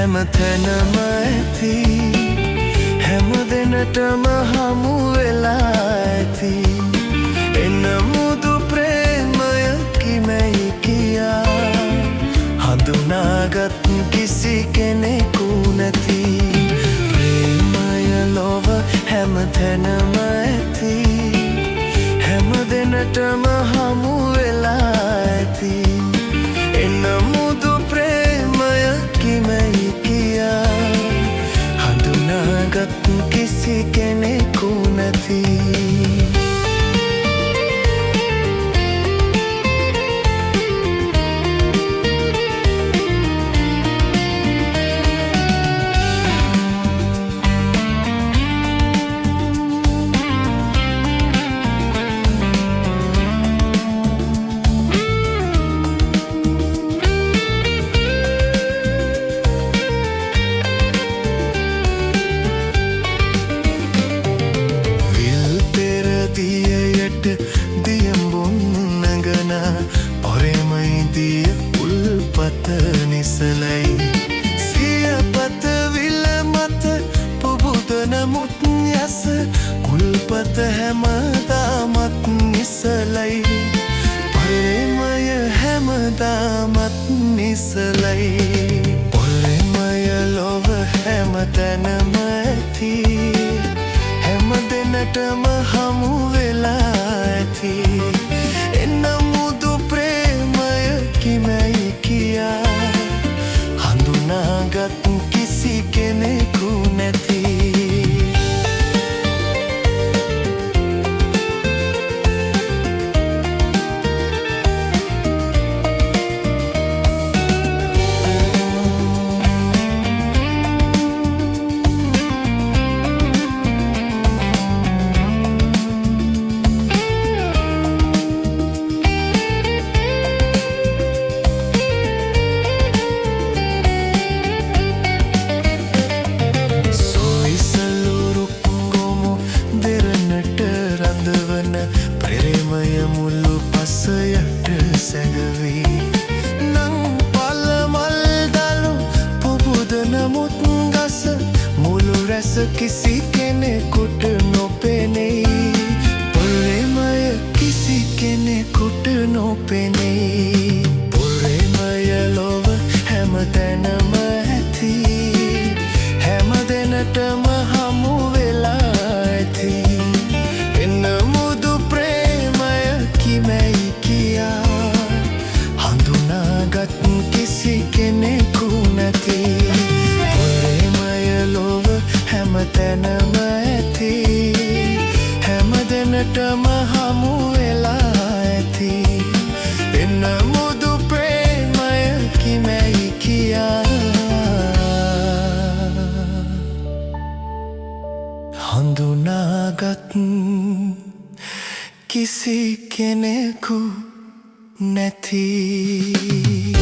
හැම තැනම ඇති හැම දෙනටම හමු වෙලා ඇති එන මුදු ප්‍රේමයකි මැයි කියා හඳුනාගත් කිසි කෙනෙකු නැති ප්‍රේමය ලොව හැම තැනම ඇති හැම දෙනටම හමු වෙලා ඇති එන මුදු ප්‍රේමයකි මැයි කියා හඳුනාගත් කිසි කෙනෙකු නැති නිසලයි සියපත විල මත පුබුදන මුත් යස කුල්පත හැමදාමත් නිසලයි ප්‍රේමය හැමදාමත් නිසලයි ප්‍රේමය ලොව හැම තැනම ඇති හැම දෙනටම හමු වෙලා ඇති එන මුදු ප්‍රේමයකි මැයි කියා හඳුනාගත් කිසි කෙනෙකු නැති ප්‍රේමය මුළු පසයට සැඟවී නං පල්මල් දලු පුබුදන මුත් ගස මුළු රැස කිසි කෙනෙකුට නොපෙනෙයි ප්‍රේමය කිසි කෙනෙකුට නොපෙනෙයි ප්‍රේමය ලොව හැම තැනම ඇති හැම දෙනටම හමු වෙලා ඇති එන මුදු ප්‍රේමයකි මැයි කියා හඳුනාගත් කිසි කෙනෙකු නැති ප්‍රේමය ලොව හැම තැනම ඇති හැම දෙනටම හමු වෙලා ඇති එන මුදු ප්‍රේමයකි මැයි කියා හඳුනාගත් කිසි කෙනෙකු නැති